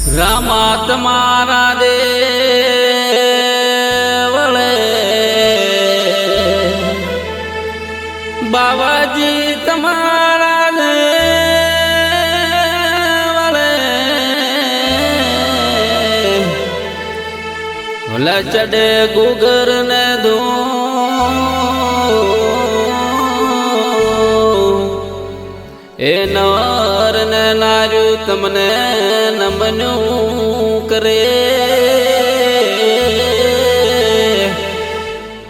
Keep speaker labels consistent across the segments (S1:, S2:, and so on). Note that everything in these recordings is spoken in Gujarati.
S1: રામા તમારા દેવળે બાવાજી તમારા દેવળે ભલા ચડે ગુગર ને એ નર ને નાર્યું તમને નમનું કરે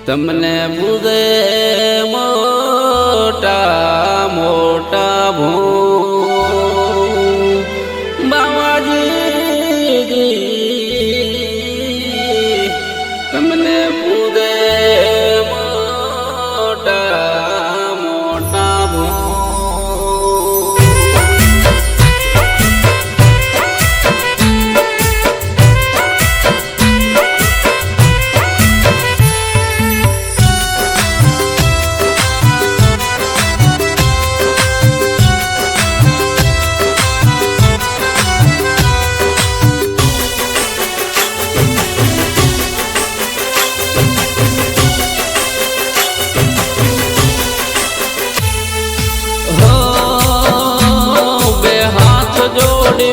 S1: તમને બુદે મોટા મોટા બાવાજી તમને બુદે મોટા મોટા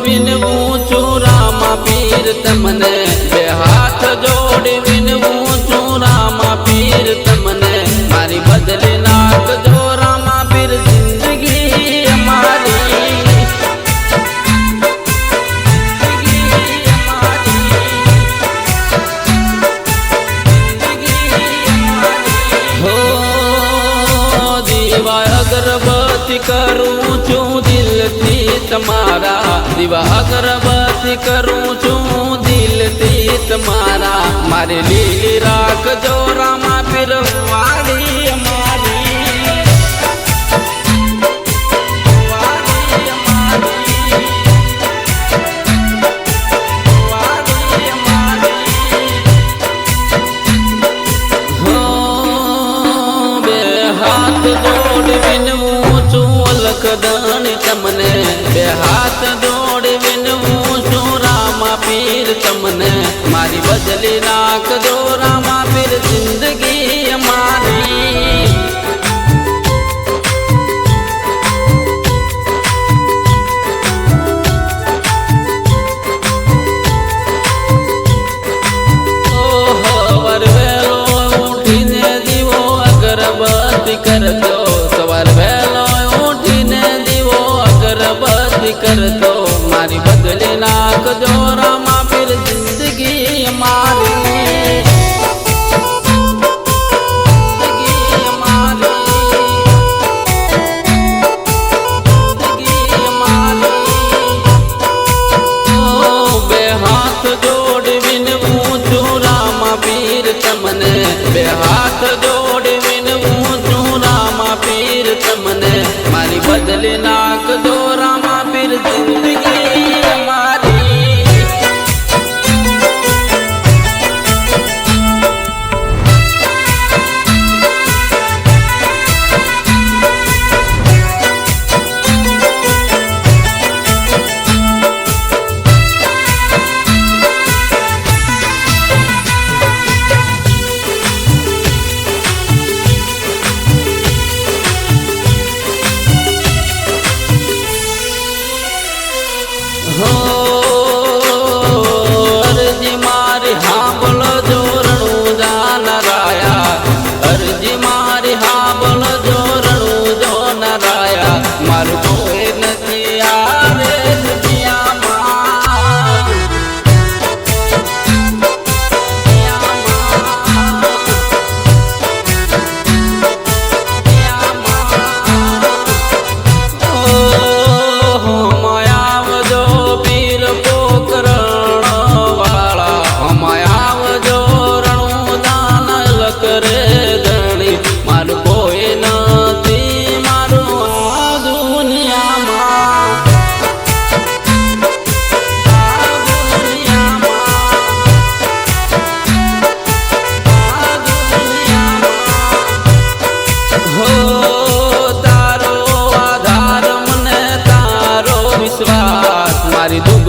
S1: વિનવું છું રામા પીર તમને બે હાથ જોડી વિનવું છું રામા પીર તમને મારી બદલી નાખજો રામા પીર જિંદગી અમારી હો દીવા અગરબત્તી કરું છું દિલથી તમારા દીવા અગરબત્તી કરું છું દિલથી તમારા મારી લીલી રાખજો રામા પીર વાડી અમારી હો બે હાથ જોડી વિનવું છું લખદણી તમને બે હાથ જોડી વિનવું છું રામા પીર તમને મારી બદલી નાખજો રામા પીર જિંદગી અમારી સવાર વહેલો ઉઠીને દીવો અગરબત્તી કરજો સવાર વહેલો કરતો મારી બદલી નાખજો રામા પીર જિંદગી અમારી બે હાથ જોડી વિનવું છું રામા પીર તમને બે હાથ જોડી વિનવું છું રામા પીર તમને મારી બદલી નાખજો રામા પીર જિંદગી અમારી અરજી મારી હાંભળ જોરણું જાનરાયા અરજી મારી હાંભળ જોરણું જો નરાયા મારું કોઈ નથી આવે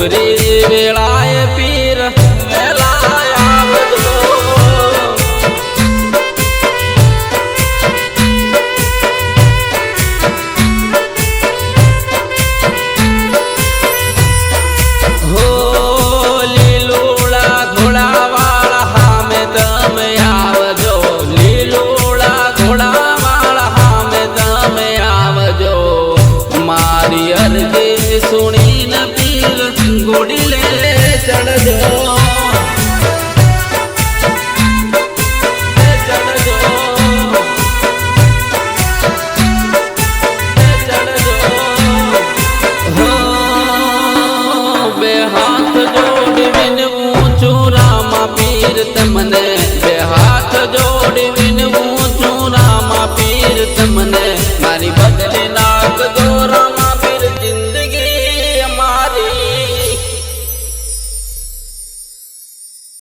S1: ડુંગરી વેળાએ પીર વેલા આવજો. હો લીલુડા ઘોડાવાળા હામે તમે આવજો. લીલુડા ઘોડાવાળા હામે તમે આવજો. મારી અરજી સુણીને પીર ઘોડી લે ચડજો.